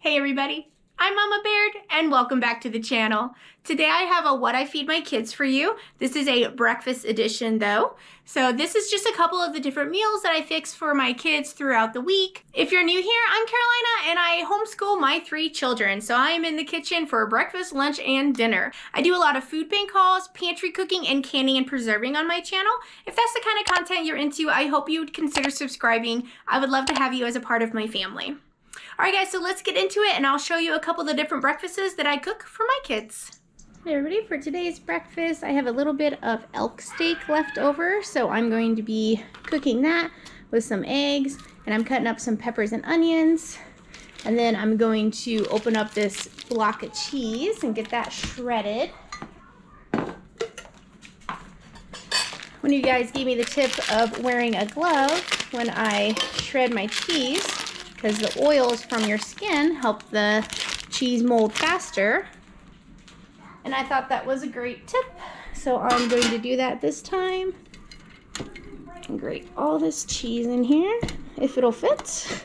Hey everybody, I'm Mama Baird and welcome back to the channel. Today I have a what I feed my kids for you. This is a breakfast edition though. So this is just a couple of the different meals that I fix for my kids throughout the week. If you're new here, I'm Carolina and I homeschool my 3 children. So I am in the kitchen for breakfast, lunch, and dinner. I do a lot of food bank hauls, pantry cooking, and canning and preserving on my channel. If that's the kind of content you're into, I hope you would consider subscribing. I would love to have you as a part of my family. Alright guys, so let's get into it and I'll show you a couple of the different breakfasts that I cook for my kids. Hey everybody, for today's breakfast I have a little bit of elk steak left over, so I'm going to be cooking that with some eggs, and I'm cutting up some peppers and onions, and then I'm going to open up this block of cheese and get that shredded. One of you guys gave me the tip of wearing a glove when I shred my cheese, because the oils from your skin help the cheese mold faster. And I thought that was a great tip, so I'm going to do that this time. And grate all this cheese in here, if it'll fit.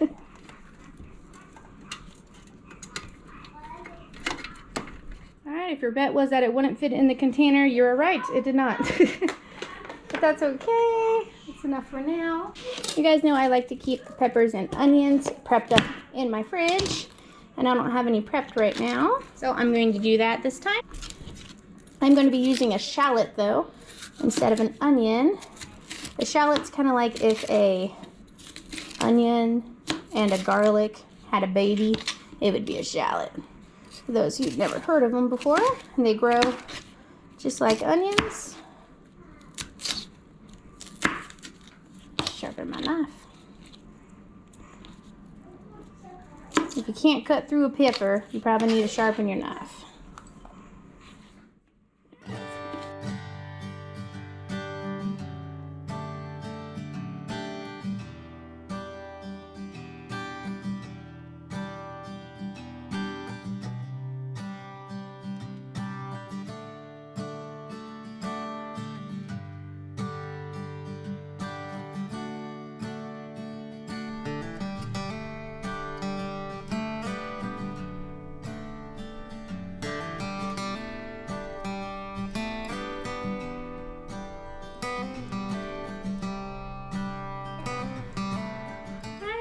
Alright, if your bet was that it wouldn't fit in the container, you were right, it did not. But that's okay. It's enough for now. You guys know I like to keep the peppers and onions prepped up in my fridge, and I don't have any prepped right now, so I'm going to do that this time. I'm going to be using a shallot though instead of an onion. The shallot's kind of like if a onion and a garlic had a baby, it would be a shallot. For those who've never heard of them before, they grow just like onions. Sharpen my knife. If you can't cut through a pepper, you probably need to sharpen your knife.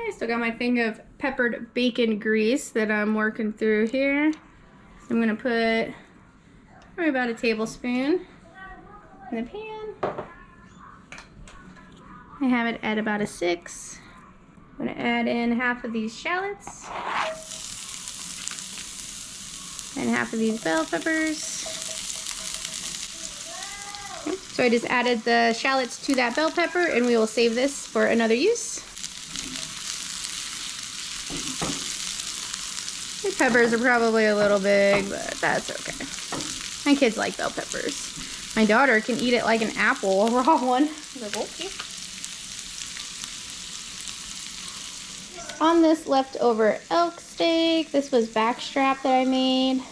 Still got my thing of peppered bacon grease that I'm working through here. So I'm gonna put probably about a tablespoon in the pan. I have it at about a 6. I'm gonna add in half of these shallots and half of these bell peppers. Okay, so I just added the shallots to that bell pepper, and we will save this for another use. The peppers are probably a little big, but that's okay. My kids like bell peppers. My daughter can eat it like an apple, a raw one. I'm like, okay. On this leftover elk steak, this was backstrap that I made.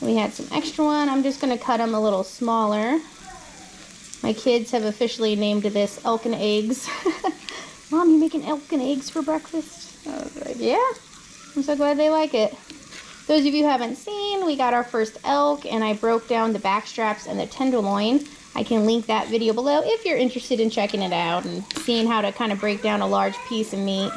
We had some extra one. I'm just going to cut them a little smaller. My kids have officially named this elk and eggs. Mom, you making elk and eggs for breakfast? I was like, yeah. I'm so glad they like it. Those of you who haven't seen, we got our first elk, and I broke down the back straps and the tenderloin. I can link that video below if you're interested in checking it out and seeing how to kind of break down a large piece of meat.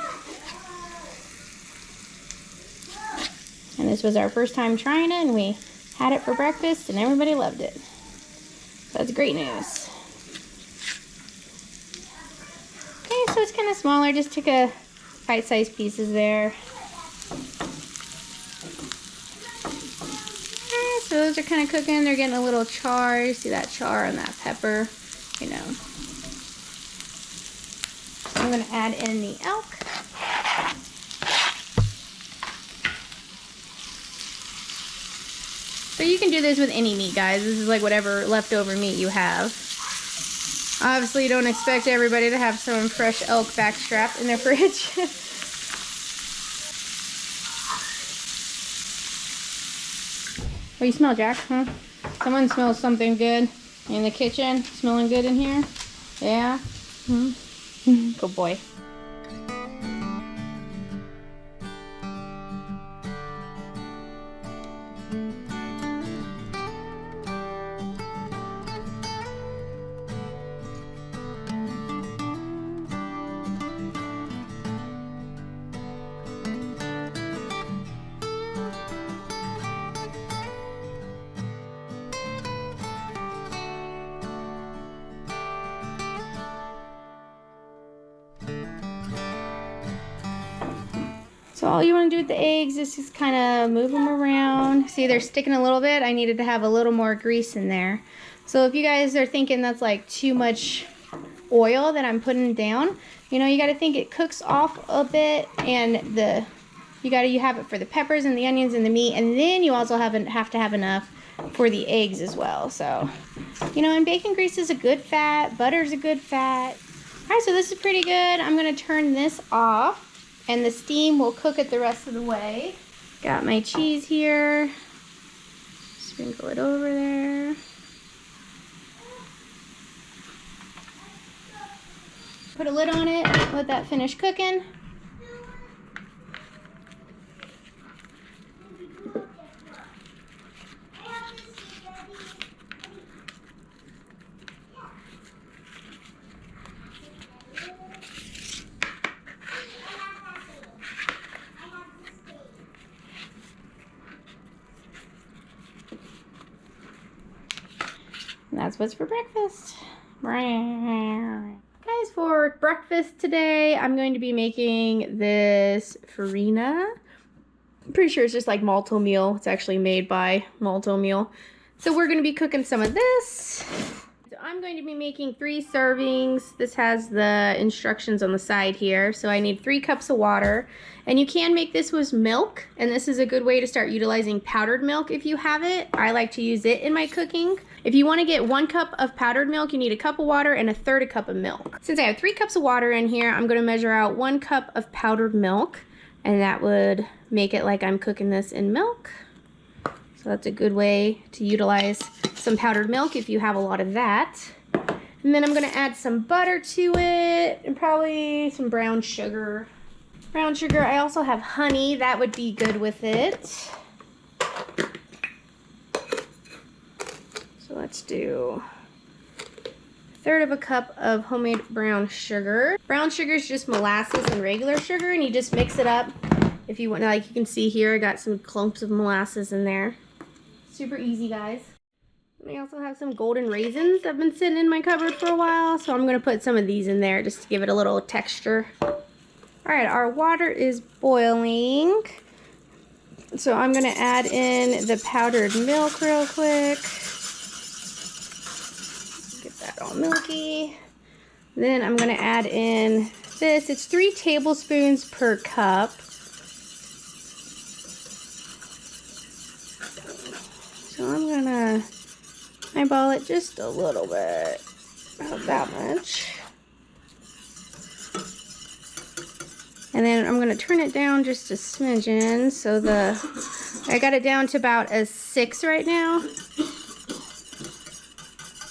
And this was our first time trying it, and we had it for breakfast, and everybody loved it. So that's great news. Okay, so it's kind of smaller. Just took a bite-sized pieces there. So those are kind of cooking. They're getting a little char. You see that char on that pepper, you know. So I'm going to add in the elk. So you can do this with any meat, guys. This is like whatever leftover meat you have. Obviously, you don't expect everybody to have some fresh elk backstrap in their fridge. What do you smell, Jack? Huh? Someone smells something good in the kitchen. Smelling good in here? Yeah? Good boy. So all you want to do with the eggs is just kind of move them around. See, they're sticking a little bit. I needed to have a little more grease in there. So if you guys are thinking that's like too much oil that I'm putting down, you know, you got to think it cooks off a bit, and you have it for the peppers and the onions and the meat, and then you also have to have enough for the eggs as well. So, you know, and bacon grease is a good fat, butter's a good fat. All right, so this is pretty good. I'm gonna turn this off, and the steam will cook it the rest of the way. Got my cheese here. Sprinkle it over there. Put a lid on it, let that finish cooking. And that's what's for breakfast. Guys, for breakfast today, I'm going to be making this farina. I'm pretty sure it's just like malto meal. It's actually made by malto meal. So we're going to be cooking some of this. So I'm going to be making 3 servings. This has the instructions on the side here. So I need 3 cups of water. And you can make this with milk. And this is a good way to start utilizing powdered milk if you have it. I like to use it in my cooking. If you want to get 1 cup of powdered milk, you need a cup of water and 1/3 a cup of milk. Since I have 3 cups of water in here, I'm going to measure out 1 cup of powdered milk. And that would make it like I'm cooking this in milk. So that's a good way to utilize some powdered milk if you have a lot of that. And then I'm going to add some butter to it and probably some brown sugar. Brown sugar, I also have honey. That would be good with it. So let's do 1/3 of a cup of homemade brown sugar. Brown sugar is just molasses and regular sugar, and you just mix it up. If you want, like you can see here, I got some clumps of molasses in there. Super easy, guys. And I also have some golden raisins that have been sitting in my cupboard for a while, so I'm going to put some of these in there just to give it a little texture. Alright, our water is boiling. So I'm going to add in the powdered milk real quick. Get that all milky. Then I'm going to add in this. It's 3 tablespoons per cup. So I'm going to eyeball it just a little bit. About that much. And then I'm going to turn it down just a smidgen. So I got it down to about a 6 right now.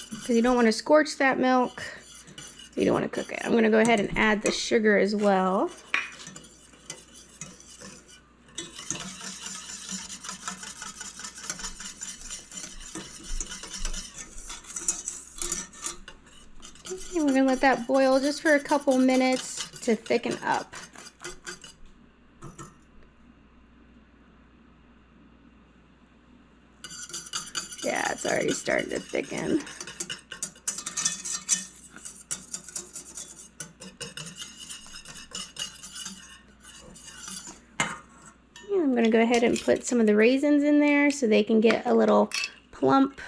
Because you don't want to scorch that milk. You don't want to cook it. I'm going to go ahead and add the sugar as well. And we're going to let that boil just for a couple minutes to thicken up. Yeah, it's already starting to thicken. And I'm going to go ahead and put some of the raisins in there so they can get a little plump.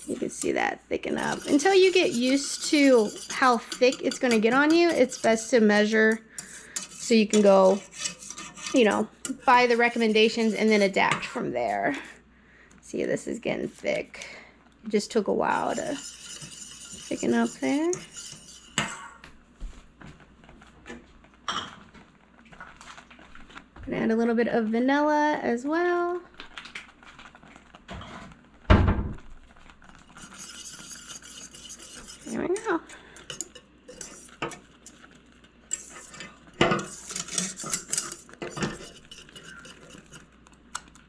You can see that thicken up. Until you get used to how thick it's going to get on you, it's best to measure so you can go, you know, by the recommendations and then adapt from there. See, this is getting thick. It just took a while to thicken up there. And add a little bit of vanilla as well. There we go.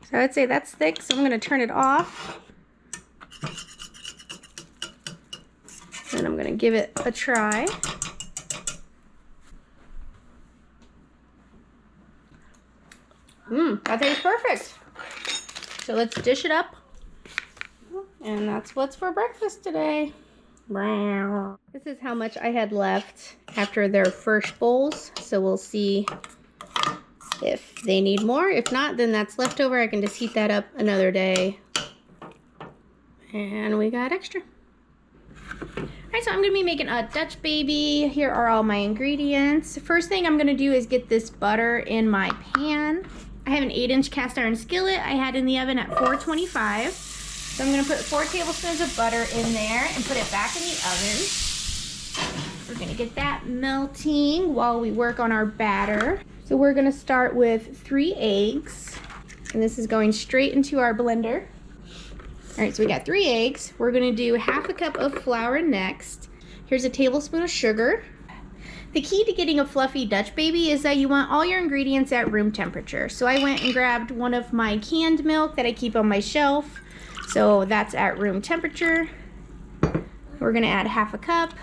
So I'd say that's thick, so I'm going to turn it off. And I'm going to give it a try. That tastes perfect. So let's dish it up. And that's what's for breakfast today. This is how much I had left after their first bowls. So we'll see if they need more. If not, then that's leftover. I can just heat that up another day. And we got extra. Alright, so I'm going to be making a Dutch baby. Here are all my ingredients. First thing I'm going to do is get this butter in my pan. I have an 8-inch cast iron skillet I had in the oven at 425. So I'm going to put 4 tablespoons of butter in there and put it back in the oven. We're going to get that melting while we work on our batter. So we're going to start with 3 eggs. And this is going straight into our blender. All right, so we got 3 eggs. We're gonna do 1/2 cup of flour next. Here's a tablespoon of sugar. The key to getting a fluffy Dutch baby is that you want all your ingredients at room temperature. So I went and grabbed one of my canned milk that I keep on my shelf. So that's at room temperature. We're gonna add 1/2 cup.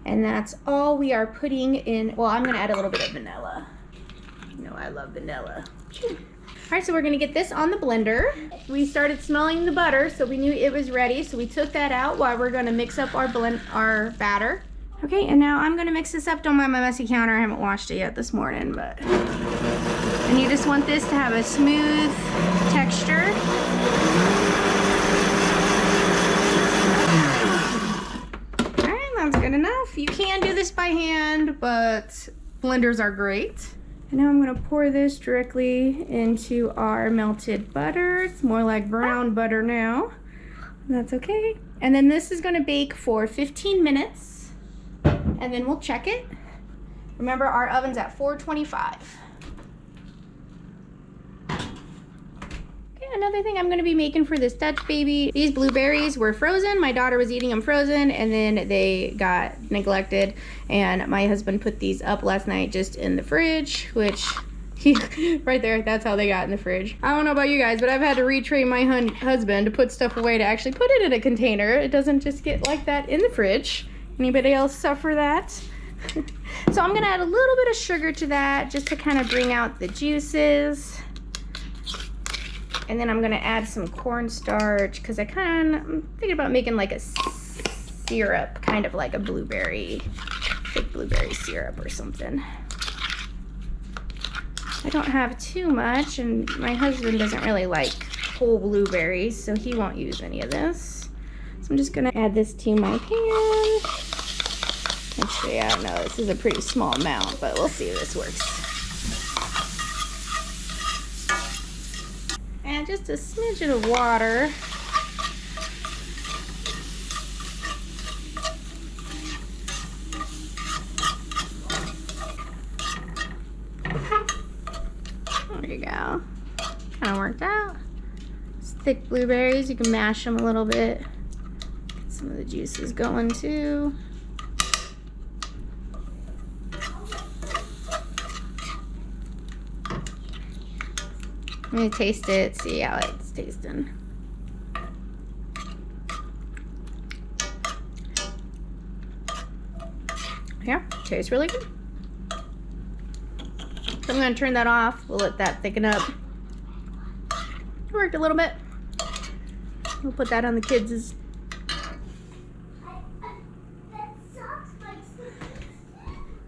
And that's all we are putting in. Well, I'm gonna add a little bit of vanilla. You know, I love vanilla. All right, so we're gonna get this on the blender. We started smelling the butter, so we knew it was ready. So we took that out while we're gonna mix up our batter. Okay, and now I'm gonna mix this up. Don't mind my messy counter. I haven't washed it yet this morning, but. And you just want this to have a smooth texture. All right, that's good enough. You can do this by hand, but blenders are great. And now I'm going to pour this directly into our melted butter. It's more like brown butter now. That's okay. And then this is going to bake for 15 minutes. And then we'll check it. Remember, our oven's at 425. Okay, another thing I'm going to be making for this Dutch baby. These blueberries were frozen. My daughter was eating them frozen, and then they got neglected. And my husband put these up last night just in the fridge, which right there, that's how they got in the fridge. I don't know about you guys, but I've had to retrain my husband to put stuff away to actually put it in a container. It doesn't just get like that in the fridge. Anybody else suffer that? So I'm gonna add a little bit of sugar to that just to kind of bring out the juices. And then I'm gonna add some cornstarch because I'm thinking about making like a syrup, kind of like a blueberry, fake blueberry syrup or something. I don't have too much, and my husband doesn't really like whole blueberries, so he won't use any of this. So I'm just gonna add this to my pan. Actually, I don't know, this is a pretty small amount, but we'll see if this works. And just a smidgen of water. There you go. Kind of worked out. It's thick blueberries, you can mash them a little bit. Get some of the juices going too. I'm gonna taste it, see how it's tasting. Yeah, tastes really good. So I'm gonna turn that off. We'll let that thicken up. It worked a little bit. We'll put that on the kids'.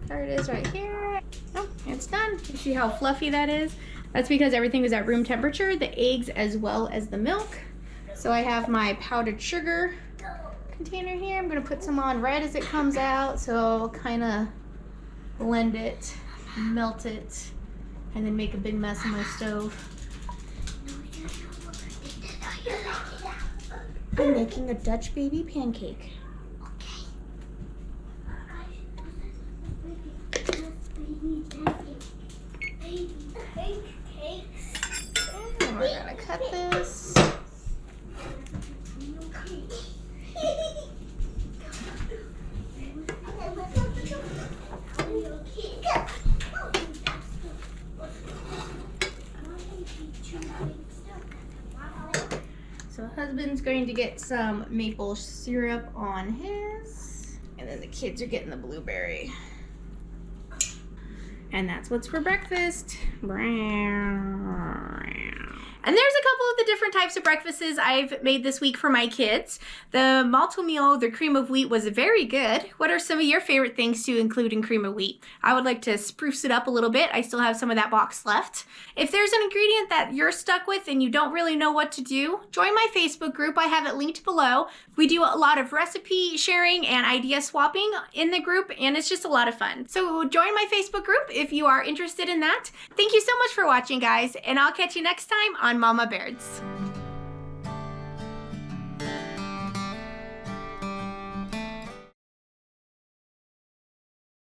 There it is right here. Oh, it's done. You see how fluffy that is? That's because everything is at room temperature, the eggs as well as the milk. So I have my powdered sugar container here. I'm gonna put some on right as it comes out, so I'll kind of blend it, melt it, and then make a big mess on my stove. I'm making a Dutch baby pancake. And we're gonna cut this. So husband's going to get some maple syrup on his, and then the kids are getting the blueberry. And that's what's for breakfast. And there's a couple of the different types of breakfasts I've made this week for my kids. The malto meal, the cream of wheat, was very good. What are some of your favorite things to include in cream of wheat? I would like to spruce it up a little bit. I still have some of that box left. If there's an ingredient that you're stuck with and you don't really know what to do, join my Facebook group. I have it linked below. We do a lot of recipe sharing and idea swapping in the group, and it's just a lot of fun. So join my Facebook group if you are interested in that. Thank you so much for watching, guys, and I'll catch you next time on Mama Baird's.